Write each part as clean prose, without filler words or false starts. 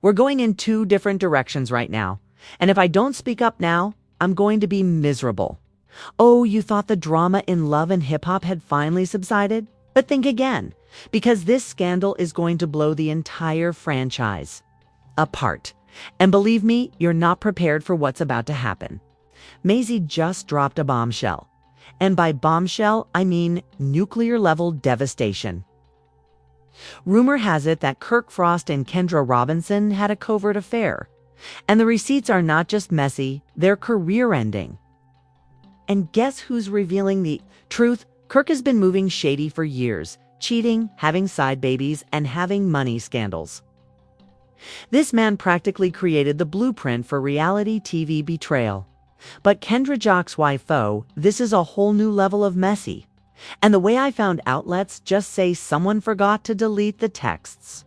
We're going in two different directions right now. And if I don't speak up now, I'm going to be miserable. Oh, you thought the drama in love and hip-hop had finally subsided? But think again, because this scandal is going to blow the entire franchise apart. And believe me, you're not prepared for what's about to happen. Maisie just dropped a bombshell. And by bombshell, I mean nuclear-level devastation. Rumor has it that Kirk Frost and Kendra Robinson had a covert affair. And the receipts are not just messy, they're career-ending. And guess who's revealing the truth? Kirk has been moving shady for years, cheating, having side babies, and having money scandals. This man practically created the blueprint for reality TV betrayal. But Kendra Jock's wifo, this is a whole new level of messy. And the way I found outlets just say someone forgot to delete the texts.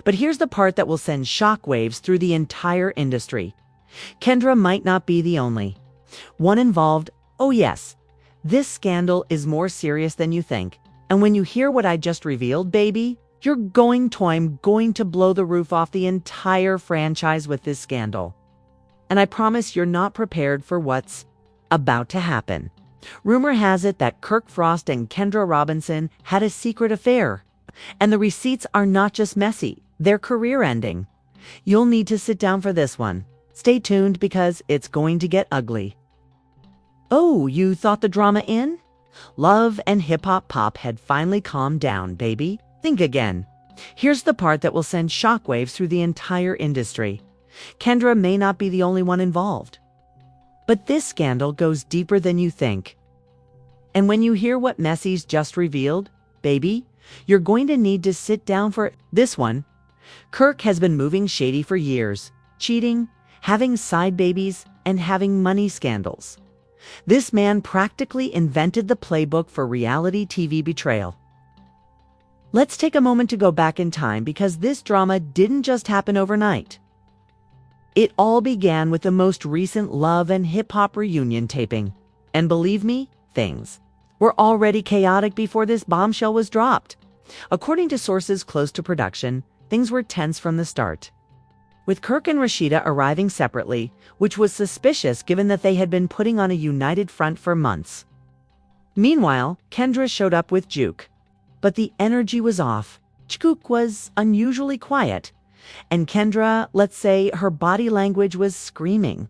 But here's the part that will send shockwaves through the entire industry. Kendra might not be the only one involved. Oh yes, this scandal is more serious than you think. And when you hear what I just revealed, baby, I'm going to blow the roof off the entire franchise with this scandal. And I promise you're not prepared for what's about to happen. Rumor has it that Kirk Frost and Kendra Robinson had a secret affair. And the receipts are not just messy, they're career-ending. You'll need to sit down for this one. Stay tuned because it's going to get ugly. Oh, you thought the drama in? Love and hip-hop pop had finally calmed down, baby. Think again. Here's the part that will send shockwaves through the entire industry. Kendra may not be the only one involved. But this scandal goes deeper than you think. And when you hear what Mendeecees just revealed, baby, you're going to need to sit down for this one. Kirk has been moving shady for years, cheating, having side babies, and having money scandals. This man practically invented the playbook for reality TV betrayal. Let's take a moment to go back in time because this drama didn't just happen overnight. It all began with the most recent Love and Hip Hop reunion taping. And believe me, things were already chaotic before this bombshell was dropped. According to sources close to production, things were tense from the start. With Kirk and Rashida arriving separately, which was suspicious given that they had been putting on a united front for months. Meanwhile, Kendra showed up with Juke. But the energy was off. Juke was unusually quiet. And Kendra, let's say, her body language was screaming.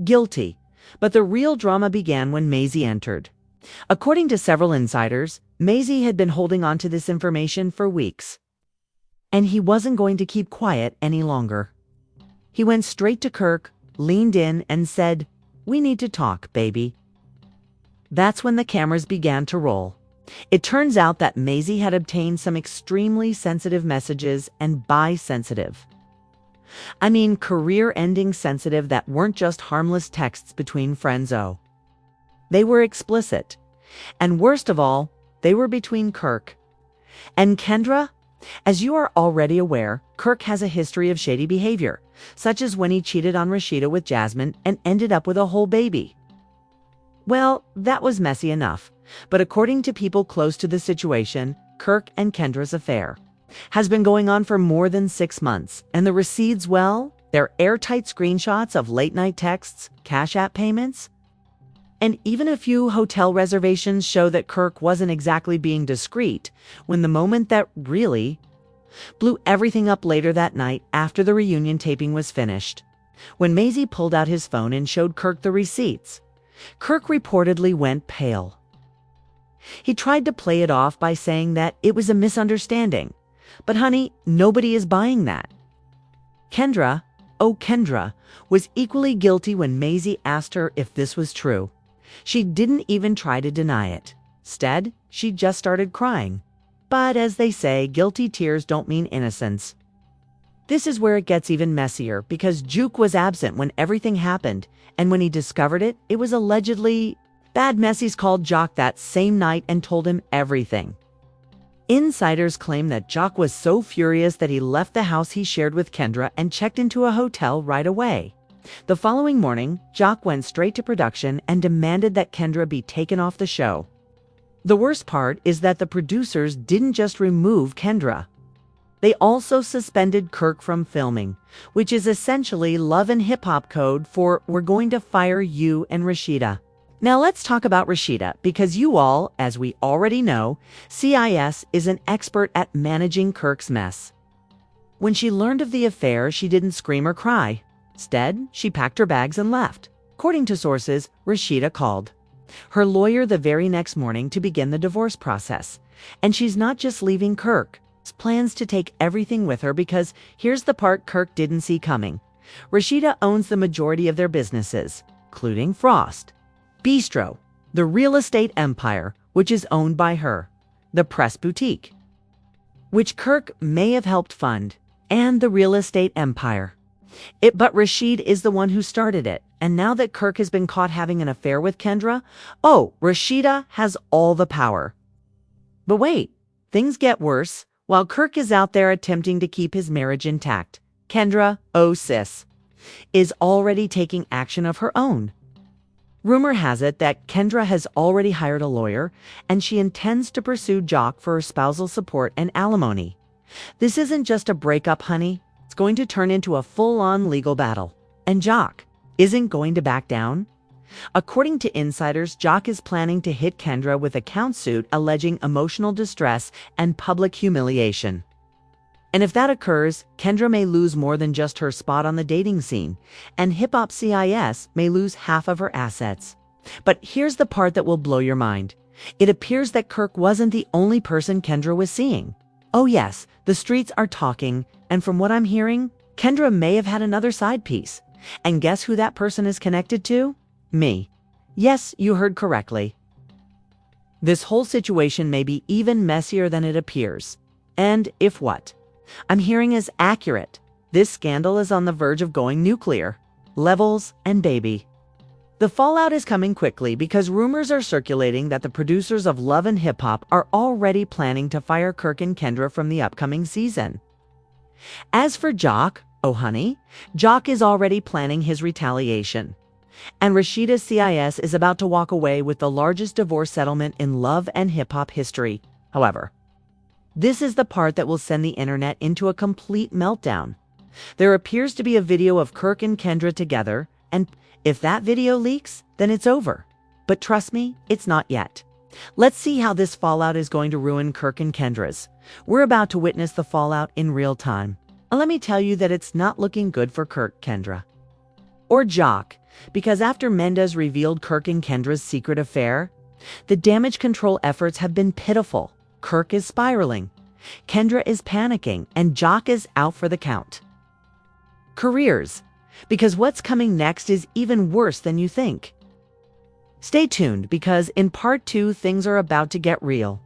Guilty. But the real drama began when Maisie entered. According to several insiders, Maisie had been holding on to this information for weeks. And he wasn't going to keep quiet any longer. He went straight to Kirk, leaned in, and said, "We need to talk, baby." That's when the cameras began to roll. It turns out that Maisie had obtained some extremely sensitive messages, and by sensitive, I mean career-ending sensitive that weren't just harmless texts between friends. Oh, they were explicit. And worst of all, they were between Kirk and Kendra. As you are already aware, Kirk has a history of shady behavior, such as when he cheated on Rashida with Jasmine and ended up with a whole baby. Well, that was messy enough, but according to people close to the situation, Kirk and Kendra's affair has been going on for more than 6 months, and the receipts, well, they're airtight screenshots of late-night texts, Cash App payments, and even a few hotel reservations show that Kirk wasn't exactly being discreet when the moment that really blew everything up later that night after the reunion taping was finished. When Maisie pulled out his phone and showed Kirk the receipts, Kirk reportedly went pale. He tried to play it off by saying that it was a misunderstanding. But honey, nobody is buying that. Kendra, was equally guilty when Maisie asked her if this was true. She didn't even try to deny it. Instead, she just started crying. But as they say, guilty tears don't mean innocence. This is where it gets even messier because Juke was absent when everything happened, and when he discovered it, it was allegedly bad. Mendeecees called Jock that same night and told him everything. Insiders claim that Jock was so furious that he left the house he shared with Kendra and checked into a hotel right away. The following morning, Jock went straight to production and demanded that Kendra be taken off the show. The worst part is that the producers didn't just remove Kendra. They also suspended Kirk from filming, which is essentially love and hip-hop code for "we're going to fire you and Rashida." Now let's talk about Rashida, because you all, as we already know, CIS is an expert at managing Kirk's mess. When she learned of the affair, she didn't scream or cry. Instead, she packed her bags and left. According to sources, Rashida called her lawyer the very next morning to begin the divorce process. And she's not just leaving Kirk. She plans to take everything with her because here's the part Kirk didn't see coming. Rashida owns the majority of their businesses, including Frost, Bistro, the real estate empire, which is owned by her, the press boutique, which Kirk may have helped fund, and the real estate empire. But Rashid is the one who started it, and now that Kirk has been caught having an affair with Kendra, Rashida has all the power. But wait, things get worse. While Kirk is out there attempting to keep his marriage intact, Kendra, sis, is already taking action of her own. Rumor has it that Kendra has already hired a lawyer, and she intends to pursue Jock for her spousal support and alimony. This isn't just a breakup, honey. It's going to turn into a full-on legal battle. And Jock isn't going to back down. According to insiders, Jock is planning to hit Kendra with a count suit alleging emotional distress and public humiliation. And if that occurs, Kendra may lose more than just her spot on the dating scene, and Hip-Hop CIS may lose half of her assets. But here's the part that will blow your mind. It appears that Kirk wasn't the only person Kendra was seeing. Oh yes, the streets are talking, and from what I'm hearing, Kendra may have had another side piece. And guess who that person is connected to? Me. Yes, you heard correctly. This whole situation may be even messier than it appears. And if what I'm hearing is accurate, this scandal is on the verge of going nuclear. Levels and baby. The fallout is coming quickly because rumors are circulating that the producers of Love and Hip Hop are already planning to fire Kirk and Kendra from the upcoming season. As for Jock, honey, Jock is already planning his retaliation. And Rashida CIS is about to walk away with the largest divorce settlement in Love and Hip Hop history. However, this is the part that will send the internet into a complete meltdown. There appears to be a video of Kirk and Kendra together, and if that video leaks, then it's over. But trust me, it's not yet. Let's see how this fallout is going to ruin Kirk and Kendra's. We're about to witness the fallout in real time. And let me tell you that it's not looking good for Kirk, Kendra, or Jock, because after Mendeecees revealed Kirk and Kendra's secret affair, the damage control efforts have been pitiful. Kirk is spiraling, Kendra is panicking, and Jock is out for the count. Careers, because what's coming next is even worse than you think. Stay tuned, because in part 2, things are about to get real.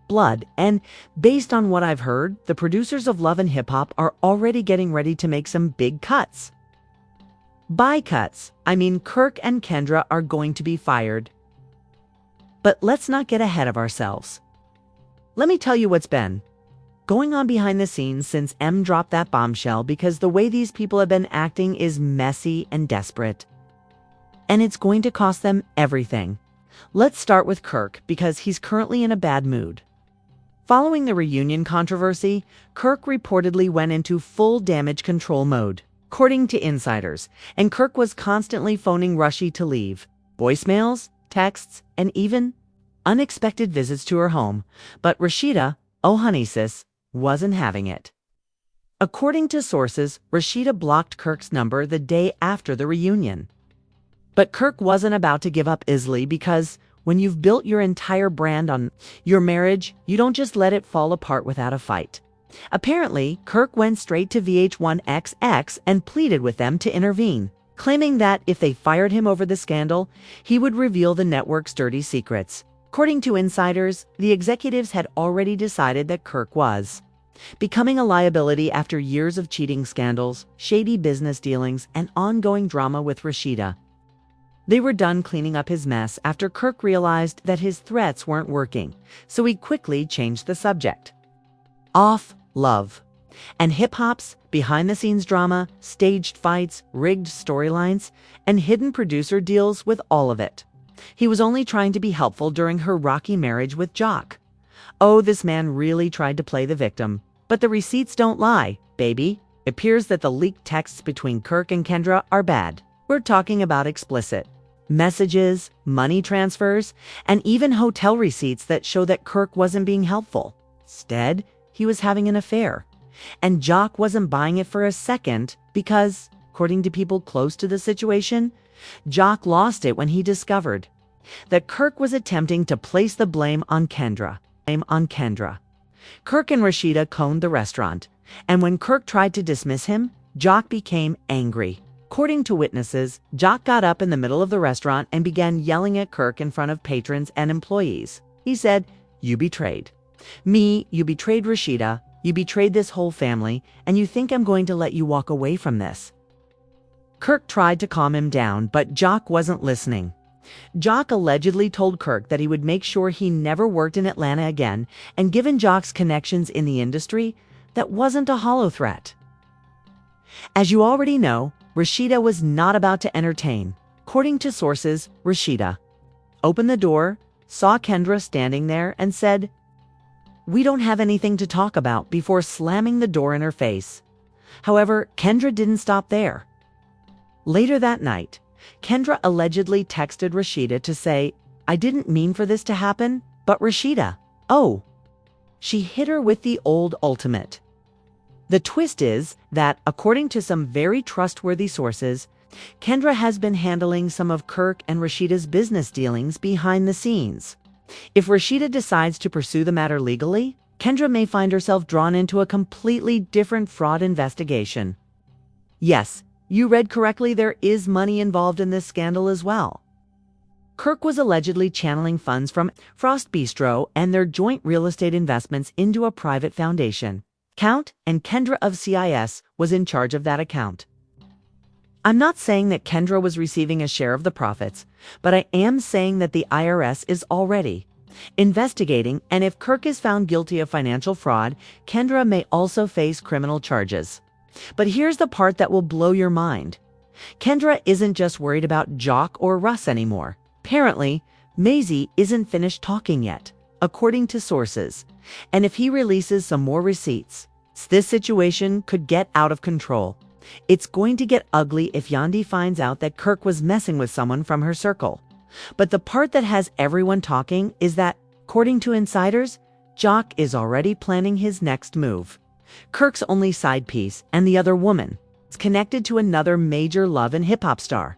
Blood, and based on what I've heard, the producers of Love and Hip Hop are already getting ready to make some big cuts. By cuts, I mean Kirk and Kendra are going to be fired. But let's not get ahead of ourselves. Let me tell you what's been going on behind the scenes since M dropped that bombshell, because the way these people have been acting is messy and desperate. And it's going to cost them everything. Let's start with Kirk, because he's currently in a bad mood. Following the reunion controversy, Kirk reportedly went into full damage control mode, according to insiders, and Kirk was constantly phoning Rushy to leave. Voicemails, texts, and even unexpected visits to her home. But Rashida, honey sis, wasn't having it. According to sources, Rashida blocked Kirk's number the day after the reunion. But Kirk wasn't about to give up easily, because when you've built your entire brand on your marriage, you don't just let it fall apart without a fight. Apparently, Kirk went straight to VH1XX and pleaded with them to intervene, claiming that if they fired him over the scandal, he would reveal the network's dirty secrets. According to insiders, the executives had already decided that Kirk was becoming a liability after years of cheating scandals, shady business dealings, and ongoing drama with Rashida. They were done cleaning up his mess after Kirk realized that his threats weren't working, so he quickly changed the subject. Off Love and Hip Hop's behind-the-scenes drama, staged fights, rigged storylines, and hidden producer deals with all of it. He was only trying to be helpful during her rocky marriage with Jock. This man really tried to play the victim, But the receipts don't lie, baby. It appears that the leaked texts between Kirk and Kendra are bad. We're talking about explicit messages, money transfers, and even hotel receipts that show that Kirk wasn't being helpful. Instead, he was having an affair. And Jock wasn't buying it for a second because, according to people close to the situation, Jock lost it when he discovered that Kirk was attempting to place the blame on Kendra. Kirk and Rashida coned the restaurant, and when Kirk tried to dismiss him, Jock became angry. According to witnesses, Jock got up in the middle of the restaurant and began yelling at Kirk in front of patrons and employees. He said, "You betrayed me, you betrayed Rashida, you betrayed this whole family, and you think I'm going to let you walk away from this?" Kirk tried to calm him down, but Jock wasn't listening. Jock allegedly told Kirk that he would make sure he never worked in Atlanta again, and given Jock's connections in the industry, that wasn't a hollow threat. As you already know, Rashida was not about to entertain. According to sources, Rashida opened the door, saw Kendra standing there, and said, "We don't have anything to talk about," before slamming the door in her face. However, Kendra didn't stop there. Later that night, Kendra allegedly texted Rashida to say, "I didn't mean for this to happen, but Rashida, oh." She hit her with the old ultimate. The twist is that, according to some very trustworthy sources, Kendra has been handling some of Kirk and Rashida's business dealings behind the scenes. If Rashida decides to pursue the matter legally, Kendra may find herself drawn into a completely different fraud investigation. Yes, you read correctly, there is money involved in this scandal as well. Kirk was allegedly channeling funds from Frost Bistro and their joint real estate investments into a private foundation account, and Kendra of CIS was in charge of that account. I'm not saying that Kendra was receiving a share of the profits, but I am saying that the IRS is already investigating, and if Kirk is found guilty of financial fraud, Kendra may also face criminal charges. But here's the part that will blow your mind. Kendra isn't just worried about Jock or Russ anymore. Apparently, Maisie isn't finished talking yet, according to sources. And if he releases some more receipts, this situation could get out of control. It's going to get ugly if Yandi finds out that Kirk was messing with someone from her circle. But the part that has everyone talking is that, according to insiders, Jock is already planning his next move. Kirk's only side piece, and the other woman, is connected to another major love and hip-hop star.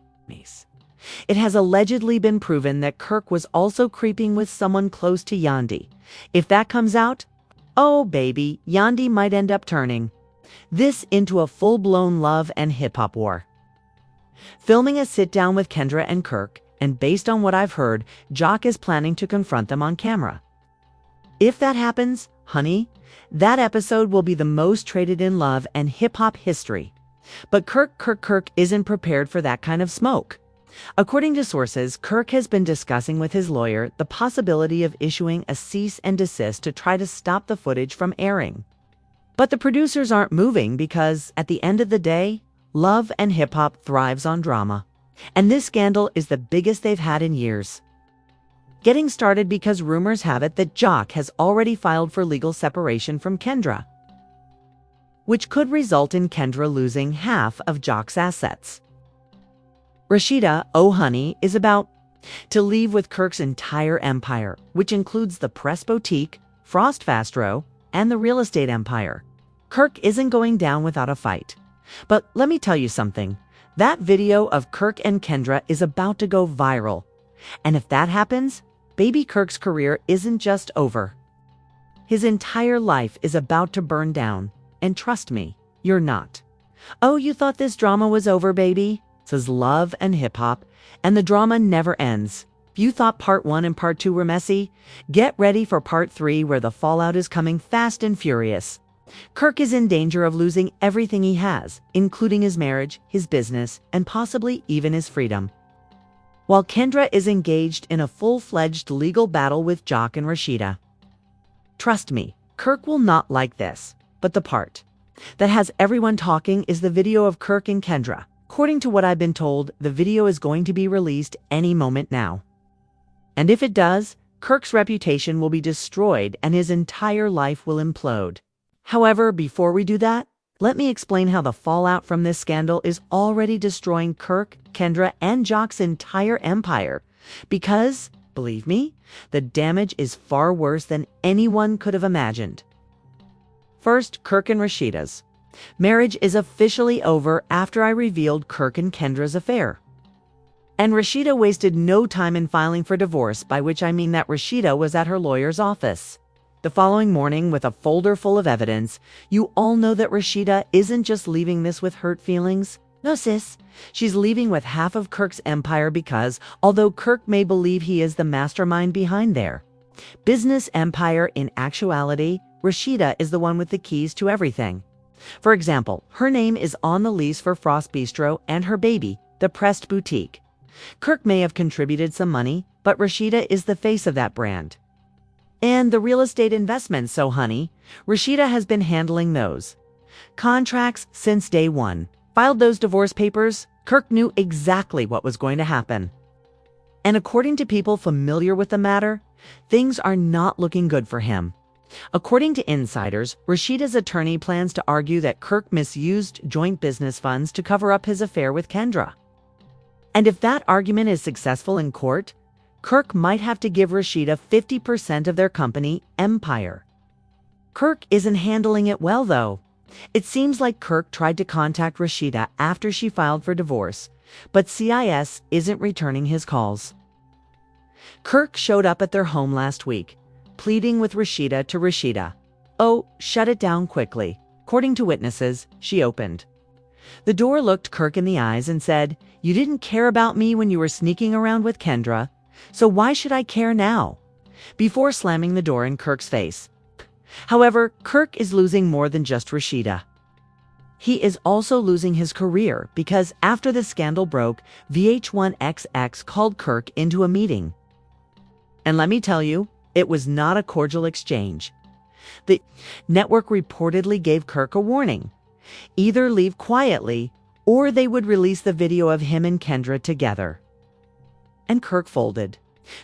It has allegedly been proven that Kirk was also creeping with someone close to Yandi. If that comes out, oh baby, Yandi might end up turning this into a full-blown love and hip-hop war. Filming a sit-down with Kendra and Kirk, and based on what I've heard, Jock is planning to confront them on camera. If that happens, honey, that episode will be the most traded in love and hip-hop history. But Kirk isn't prepared for that kind of smoke. According to sources, Kirk has been discussing with his lawyer the possibility of issuing a cease and desist to try to stop the footage from airing. But the producers aren't moving because, at the end of the day, love and hip-hop thrives on drama. And this scandal is the biggest they've had in years. Getting started because rumors have it that Jock has already filed for legal separation from Kendra, which could result in Kendra losing half of Jock's assets. Rashida, oh honey, is about to leave with Kirk's entire empire, which includes the press boutique, Frost Fastro, and the real estate empire. Kirk isn't going down without a fight. But let me tell you something. That video of Kirk and Kendra is about to go viral. And if that happens, baby Kirk's career isn't just over. His entire life is about to burn down. And trust me, you're not. Oh, you thought this drama was over, baby? Says love and hip-hop, and the drama never ends. If you thought part 1 and part 2 were messy, get ready for part 3 where the fallout is coming fast and furious. Kirk is in danger of losing everything he has, including his marriage, his business, and possibly even his freedom. While Kendra is engaged in a full-fledged legal battle with Jock and Rashida. Trust me, Kirk will not like this, but the part that has everyone talking is the video of Kirk and Kendra. According to what I've been told, the video is going to be released any moment now. And if it does, Kirk's reputation will be destroyed and his entire life will implode. However, before we do that, let me explain how the fallout from this scandal is already destroying Kirk, Kendra, and Jock's entire empire. Because, believe me, the damage is far worse than anyone could have imagined. First, Kirk and Rashida's marriage is officially over after I revealed Kirk and Kendra's affair. And Rashida wasted no time in filing for divorce, by which I mean that Rashida was at her lawyer's office the following morning with a folder full of evidence. You all know that Rashida isn't just leaving this with hurt feelings. No, sis. She's leaving with half of Kirk's empire because, although Kirk may believe he is the mastermind behind their business empire, in actuality, Rashida is the one with the keys to everything. For example, her name is on the lease for Frost Bistro and her baby, the Pressed Boutique. Kirk may have contributed some money, but Rashida is the face of that brand. And the real estate investments, so honey, Rashida has been handling those contracts since day one. Filed those divorce papers, Kirk knew exactly what was going to happen. And according to people familiar with the matter, things are not looking good for him. According to insiders, Rashida's attorney plans to argue that Kirk misused joint business funds to cover up his affair with Kendra. And if that argument is successful in court, Kirk might have to give Rashida 50% of their company empire. Kirk isn't handling it well, though. It seems like Kirk tried to contact Rashida after she filed for divorce, but CIS isn't returning his calls. Kirk showed up at their home last week, pleading with Rashida to Rashida. Oh, shut it down quickly. According to witnesses, she opened the door, looked Kirk in the eyes, and said, "You didn't care about me when you were sneaking around with Kendra, so why should I care now?" Before slamming the door in Kirk's face. However, Kirk is losing more than just Rashida. He is also losing his career because after the scandal broke, VH1XX called Kirk into a meeting. And let me tell you, it was not a cordial exchange. The network reportedly gave Kirk a warning. Either leave quietly, or they would release the video of him and Kendra together. And Kirk folded.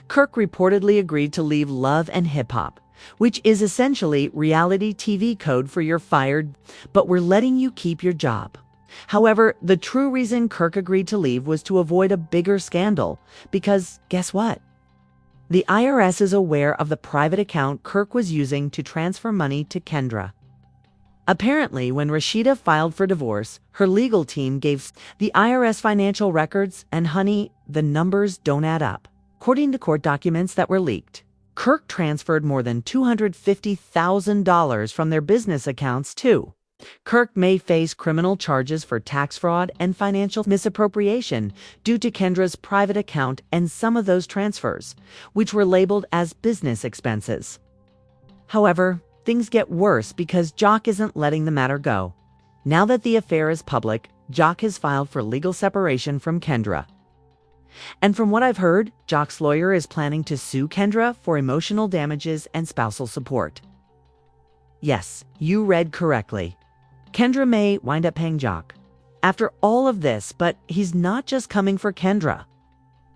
Kirk reportedly agreed to leave Love and Hip Hop, which is essentially reality TV code for "you're fired, but we're letting you keep your job." However, the true reason Kirk agreed to leave was to avoid a bigger scandal, because guess what? The IRS is aware of the private account Kirk was using to transfer money to Kendra. Apparently, when Rashida filed for divorce, her legal team gave the IRS financial records, and honey, the numbers don't add up. According to court documents that were leaked, Kirk transferred more than $250,000 from their business accounts too. Kirk may face criminal charges for tax fraud and financial misappropriation due to Kendra's private account and some of those transfers, which were labeled as business expenses. However, things get worse because Jock isn't letting the matter go. Now that the affair is public, Jock has filed for legal separation from Kendra. And from what I've heard, Jock's lawyer is planning to sue Kendra for emotional damages and spousal support. Yes, you read correctly. Kendra may wind up paying Jock. After all of this, but he's not just coming for Kendra.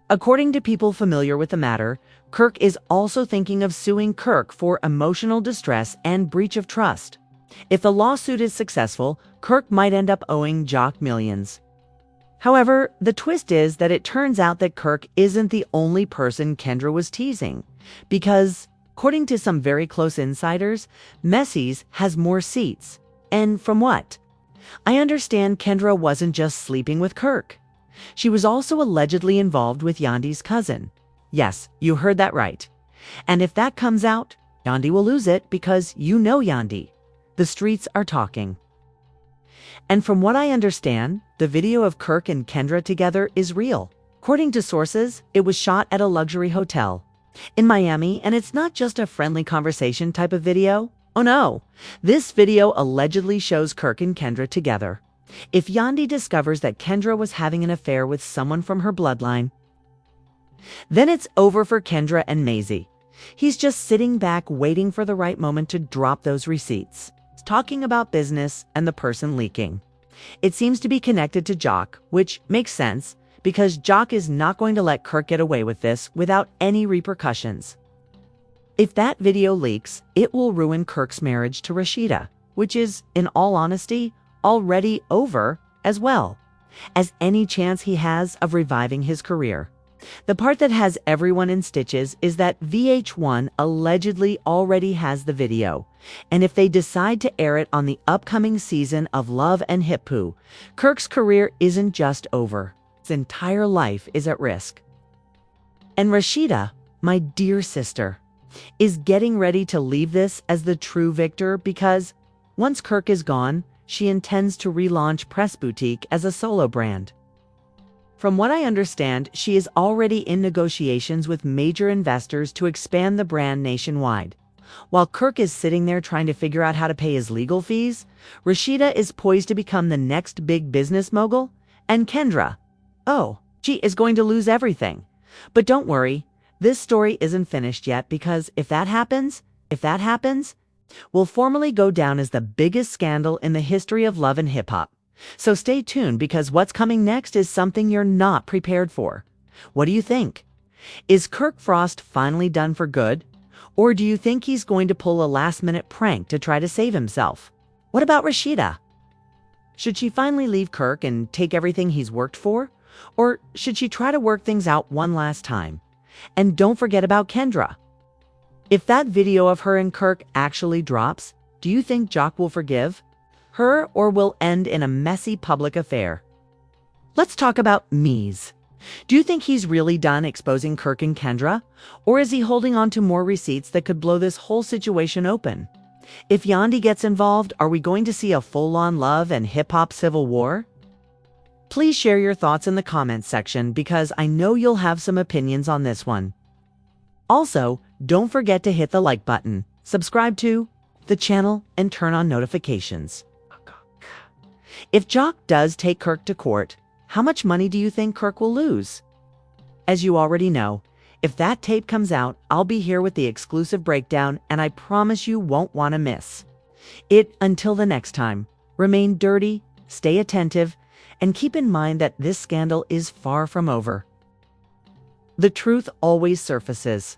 According to people familiar with the matter, Kirk is also thinking of suing Kirk for emotional distress and breach of trust. If the lawsuit is successful, Kirk might end up owing Jock millions. However, the twist is that it turns out that Kirk isn't the only person Kendra was teasing, because, according to some very close insiders, Mendeecees has more seats. And from what I understand, Kendra wasn't just sleeping with Kirk. She was also allegedly involved with Yandi's cousin. Yes, you heard that right. And if that comes out, Yandi will lose it because you know Yandi. The streets are talking. And from what I understand, the video of Kirk and Kendra together is real. According to sources, it was shot at a luxury hotel in Miami, and it's not just a friendly conversation type of video. Oh no, this video allegedly shows Kirk and Kendra together. If Yandi discovers that Kendra was having an affair with someone from her bloodline, then it's over for Kendra and Maisie. He's just sitting back waiting for the right moment to drop those receipts. He's talking about business and the person leaking. It seems to be connected to Jock, which makes sense because Jock is not going to let Kirk get away with this without any repercussions. If that video leaks, it will ruin Kirk's marriage to Rashida. which is, in all honesty, already over as well, as any chance he has of reviving his career. The part that has everyone in stitches is that VH1 allegedly already has the video, and if they decide to air it on the upcoming season of Love and Hip Poo, Kirk's career isn't just over. His entire life is at risk. And Rashida, my dear sister, is getting ready to leave this as the true victor because once Kirk is gone, she intends to relaunch Press Boutique as a solo brand. From what I understand, she is already in negotiations with major investors to expand the brand nationwide. While Kirk is sitting there trying to figure out how to pay his legal fees, Rashida is poised to become the next big business mogul, and Kendra, oh, she is going to lose everything. But don't worry, this story isn't finished yet because if that happens, will formally go down as the biggest scandal in the history of love and hip-hop. So stay tuned because what's coming next is something you're not prepared for. What do you think? Is Kirk Frost finally done for good? Or do you think he's going to pull a last-minute prank to try to save himself? What about Rashida? Should she finally leave Kirk and take everything he's worked for? Or should she try to work things out one last time? And don't forget about Kendra. If that video of her and Kirk actually drops, do you think Jock will forgive her or will end in a messy public affair? Let's talk about Mies. Do you think he's really done exposing Kirk and Kendra? Or is he holding on to more receipts that could blow this whole situation open? If Yandi gets involved, are we going to see a full-on love and hip-hop civil war? Please share your thoughts in the comments section because I know you'll have some opinions on this one. Also, don't forget to hit the like button, subscribe to the channel, and turn on notifications. If Jock does take Kirk to court, how much money do you think Kirk will lose? As you already know, if that tape comes out, I'll be here with the exclusive breakdown, and I promise you won't want to miss it. Until the next time, remain dirty, stay attentive, and keep in mind that this scandal is far from over. The truth always surfaces.